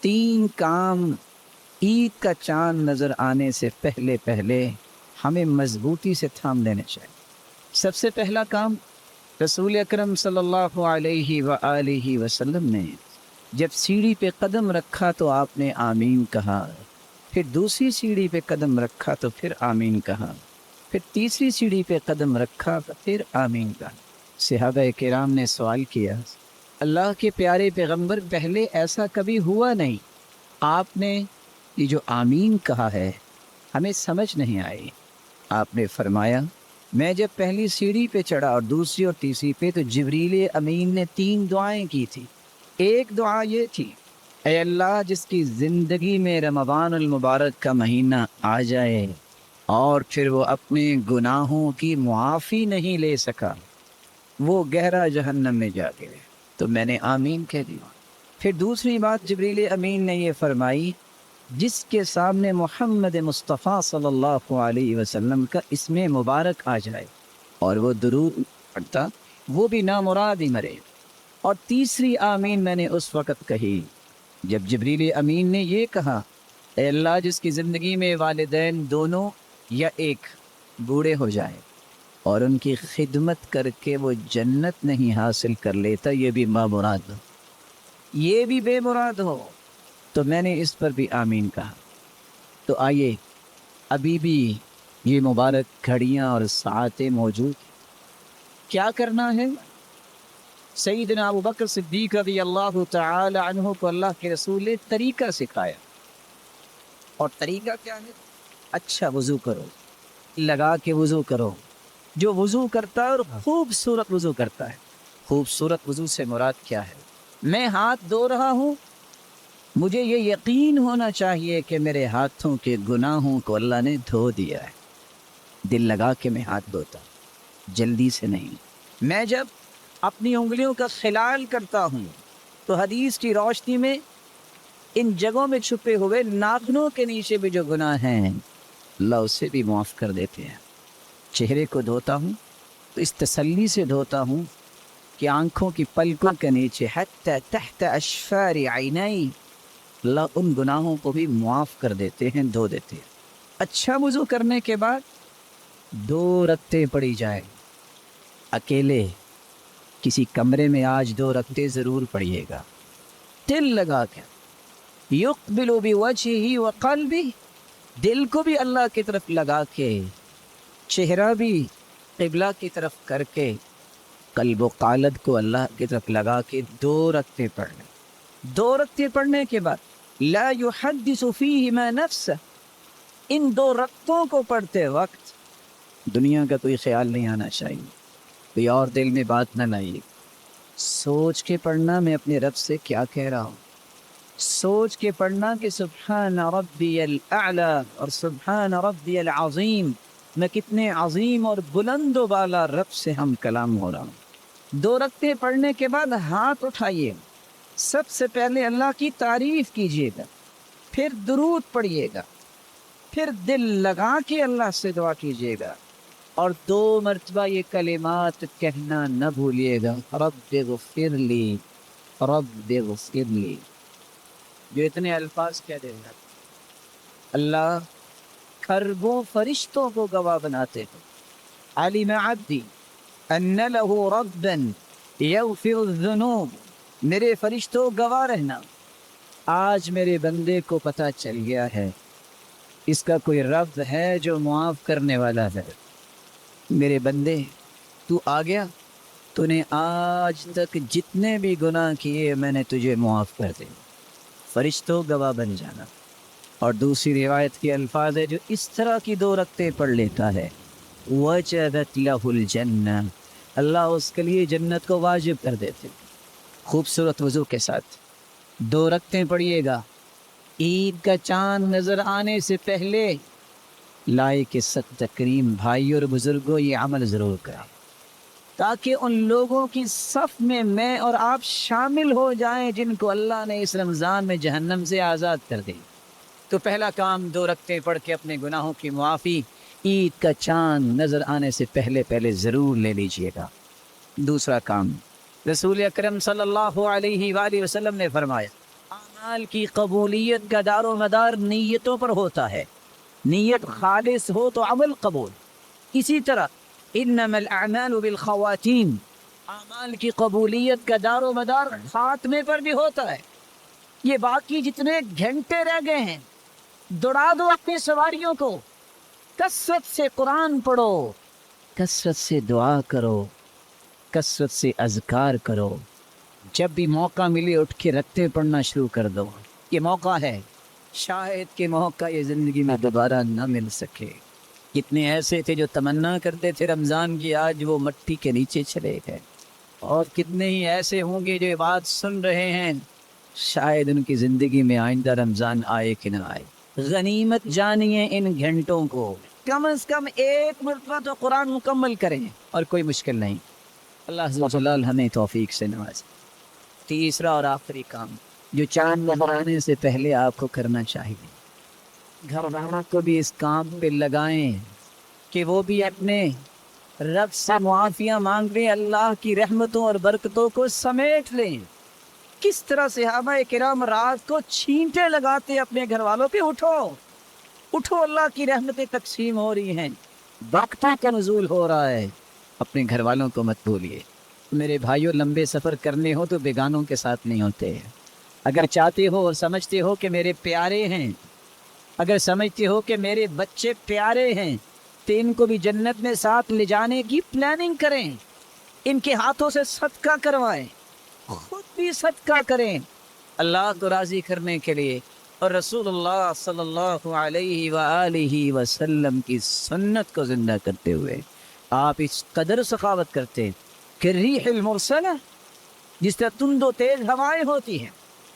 تین کام عید کا چاند نظر آنے سے پہلے پہلے ہمیں مضبوطی سے تھام لینے چاہیے۔ سب سے پہلا کام، رسول اکرم صلی اللہ علیہ وآلہ وسلم نے جب سیڑھی پہ قدم رکھا تو آپ نے آمین کہا، پھر دوسری سیڑھی پہ قدم رکھا تو پھر آمین کہا، پھر تیسری سیڑھی پہ قدم رکھا تو پھر آمین کہا۔ صحابہ کرام نے سوال کیا، اللہ کے پیارے پیغمبر، پہلے ایسا کبھی ہوا نہیں، آپ نے یہ جو آمین کہا ہے ہمیں سمجھ نہیں آئی۔ آپ نے فرمایا، میں جب پہلی سیڑھی پہ چڑھا اور دوسری اور تیسری پہ تو جبریل امین نے تین دعائیں کی تھی۔ ایک دعا یہ تھی، اے اللہ جس کی زندگی میں رمضان المبارک کا مہینہ آ جائے اور پھر وہ اپنے گناہوں کی معافی نہیں لے سکا، وہ گہرا جہنم میں جا گرے، تو میں نے آمین کہہ دیا۔ پھر دوسری بات جبریل امین نے یہ فرمائی، جس کے سامنے محمد مصطفیٰ صلی اللہ علیہ وسلم کا اسم مبارک آ جائے اور وہ درود پڑھتا، وہ بھی نامراد ہی مرے۔ اور تیسری آمین میں نے اس وقت کہی جب جبریل امین نے یہ کہا، اے اللہ جس کی زندگی میں والدین دونوں یا ایک بوڑھے ہو جائیں اور ان کی خدمت کر کے وہ جنت نہیں حاصل کر لیتا، یہ بھی مراد ہو، یہ بھی بے مراد ہو، تو میں نے اس پر بھی آمین کہا۔ تو آئیے، ابھی بھی یہ مبارک گھڑیاں اور ساعتیں موجود، کیا کرنا ہے؟ سیدنا ابو بکر صدیق رضی اللہ تعالی عنہ کو اللہ کے رسول نے طریقہ سکھایا، اور طریقہ کیا ہے؟ اچھا وضو کرو، لگا کے وضو کرو۔ جو وضو کرتا ہے اور خوبصورت وضو کرتا ہے، خوبصورت وضو سے مراد کیا ہے؟ میں ہاتھ دھو رہا ہوں، مجھے یہ یقین ہونا چاہیے کہ میرے ہاتھوں کے گناہوں کو اللہ نے دھو دیا ہے، دل لگا کے میں ہاتھ دھوتا ہوں، جلدی سے نہیں۔ میں جب اپنی انگلیوں کا خلال کرتا ہوں تو حدیث کی روشنی میں ان جگہوں میں چھپے ہوئے ناخنوں کے نیچے بھی جو گناہ ہیں اللہ اسے بھی معاف کر دیتے ہیں۔ چہرے کو دھوتا ہوں تو اس تسلی سے دھوتا ہوں کہ آنکھوں کی پلکوں کے نیچے حتی تحت اشفار عینی، اللہ ان گناہوں کو بھی معاف کر دیتے ہیں، دھو دیتے ہیں۔ اچھا وضو کرنے کے بعد 2 رکعتیں پڑھی جائیں، اکیلے کسی کمرے میں آج 2 رکعتیں ضرور پڑھیے گا، دل لگا کے، یقبل بوجہہ وقلبہ، دل کو بھی اللہ کی طرف لگا کے، چہرہ بھی قبلہ کی طرف کر کے، قلب و قالب کو اللہ کی طرف لگا کے 2 رکعتیں پڑھنے۔ 2 رکعتیں پڑھنے کے بعد لا یحدث فیہما نفسہ، ان 2 رکعتوں کو پڑھتے وقت دنیا کا کوئی خیال نہیں آنا چاہیے، کوئی اور دل میں بات نہ لائیے، سوچ کے پڑھنا میں اپنے رب سے کیا کہہ رہا ہوں، سوچ کے پڑھنا کہ سبحان ربی الاعلی اور سبحان ربی العظیم، میں کتنے عظیم اور بلند و بالا رب سے ہم کلام ہو رہا ہوں۔ 2 رکعتیں پڑھنے کے بعد ہاتھ اٹھائیے، سب سے پہلے اللہ کی تعریف کیجیے گا، پھر درود پڑھیے گا، پھر دل لگا کے اللہ سے دعا کیجیے گا، اور 2 مرتبہ یہ کلمات کہنا نہ بھولیے گا، رب اغفر لی، رب اغفر لی۔ جو اتنے الفاظ کہہ دے گا اللہ کھربوں فرشتوں کو گواہ بناتے ہیں، علم عبدی ان له ربا یغفر الذنوب، میرے فرشتوں گواہ رہنا، آج میرے بندے کو پتہ چل گیا ہے اس کا کوئی رب ہے جو معاف کرنے والا ہے۔ میرے بندے تو آ گیا، تو نے آج تک جتنے بھی گناہ کیے میں نے تجھے معاف کر دے، فرشتوں گواہ بن جانا۔ اور دوسری روایت کے الفاظ ہے، جو اس طرح کی 2 رکعتیں پڑھ لیتا ہے وجبت لہ الجنہ، اللہ اس کے لیے جنت کو واجب کر دیتے۔ خوبصورت وضو کے ساتھ 2 رکعتیں پڑھیے گا، عید کا چاند نظر آنے سے پہلے لائق ست کریم بھائی اور بزرگوں یہ عمل ضرور کریں، تاکہ ان لوگوں کی صف میں اور آپ شامل ہو جائیں جن کو اللہ نے اس رمضان میں جہنم سے آزاد کر دی۔ تو پہلا کام 2 رکعتیں پڑھ کے اپنے گناہوں کی معافی عید کا چاند نظر آنے سے پہلے ضرور لے لیجئے گا۔ دوسرا کام، رسول اکرم صلی اللہ علیہ وآلہ وسلم نے فرمایا، اعمال کی قبولیت کا دار و مدار نیتوں پر ہوتا ہے، نیت خالص ہو تو عمل قبول۔ اسی طرح انما الاعمال بالخواتیم، اعمال کی قبولیت کا دار و مدار خاتمے پر بھی ہوتا ہے۔ یہ باقی جتنے گھنٹے رہ گئے ہیں دوڑا دو اپنی سواریوں کو، کثرت سے قرآن پڑھو، کثرت سے دعا کرو، کثرت سے اذکار کرو، جب بھی موقع ملے اٹھ کے رکھتے پڑھنا شروع کر دو۔ یہ موقع ہے، شاید کہ موقع یہ زندگی میں دوبارہ نہ مل سکے۔ کتنے ایسے تھے جو تمنا کرتے تھے رمضان کی، آج وہ مٹی کے نیچے چلے گئے، اور کتنے ہی ایسے ہوں گے جو یہ بات سن رہے ہیں شاید ان کی زندگی میں آئندہ رمضان آئے کہ نہ آئے۔ غنیمت جانیے ان گھنٹوں کو، کم از کم ایک مرتبہ تو قرآن مکمل کریں، اور کوئی مشکل نہیں۔ اللہ عز و جلال ہمیں توفیق سے نوازے۔ تیسرا اور آخری کام جو چاند نظر آنے سے پہلے آپ کو کرنا چاہیے، گھر والوں کو بھی اس کام پہ لگائیں کہ وہ بھی اپنے رب سے معافیاں مانگ لیں، اللہ کی رحمتوں اور برکتوں کو سمیٹ لیں۔ کس طرح صحابہ کرام رات کو چھینٹے لگاتے اپنے گھر والوں پہ، اٹھو اٹھو، اللہ کی رحمتیں تقسیم ہو رہی ہیں، برکتوں کا نزول ہو رہا ہے، اپنے گھر والوں کو مت بھولیے۔ میرے بھائیوں، لمبے سفر کرنے ہو تو بیگانوں کے ساتھ نہیں ہوتے ہیں۔ اگر چاہتے ہو اور سمجھتے ہو کہ میرے پیارے ہیں، اگر سمجھتے ہو کہ میرے بچے پیارے ہیں، تو ان کو بھی جنت میں ساتھ لے جانے کی پلاننگ کریں، ان کے ہاتھوں سے صدقہ کروائیں، خود بھی صدقہ کریں اللہ کو راضی کرنے کے لیے، اور رسول اللہ صلی اللہ علیہ وآلہ وسلم کی سنت کو زندہ کرتے ہوئے آپ اس قدر سخاوت کرتے کہ ریح المرسلہ، جس طرح تند و تیز ہوائیں ہوتی ہیں،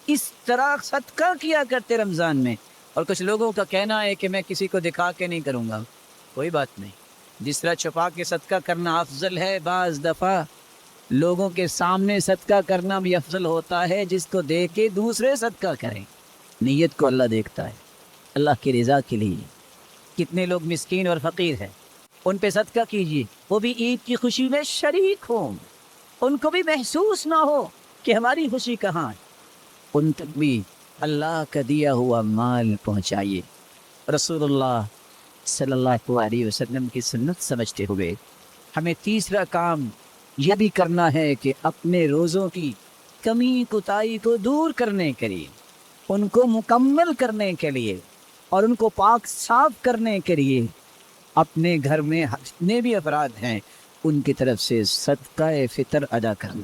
اس طرح صدقہ کیا کرتے رمضان میں۔ اور کچھ لوگوں کا کہنا ہے کہ میں کسی کو دکھا کے نہیں کروں گا، کوئی بات نہیں، جس طرح چھپا کے صدقہ کرنا افضل ہے، بعض دفعہ لوگوں کے سامنے صدقہ کرنا بھی افضل ہوتا ہے، جس کو دیکھ کے دوسرے صدقہ کریں۔ نیت کو اللہ دیکھتا ہے، اللہ کی رضا کے لیے۔ کتنے لوگ مسکین اور فقیر ہیں، ان پہ صدقہ کیجیے، وہ بھی عید کی خوشی میں شریک ہوں، ان کو بھی محسوس نہ ہو کہ ہماری خوشی کہاں ہے، ان تک بھی اللہ کا دیا ہوا مال پہنچائیے۔ رسول اللہ صلی اللہ علیہ وسلم کی سنت سمجھتے ہوئے ہمیں تیسرا کام یہ بھی کرنا ہے کہ اپنے روزوں کی کمی کوتاہی کو دور کرنے کے لیے، ان کو مکمل کرنے کے لیے، اور ان کو پاک صاف کرنے کے لیے اپنے گھر میں جتنے بھی افراد ہیں ان کی طرف سے صدقہ فطر ادا کرنا۔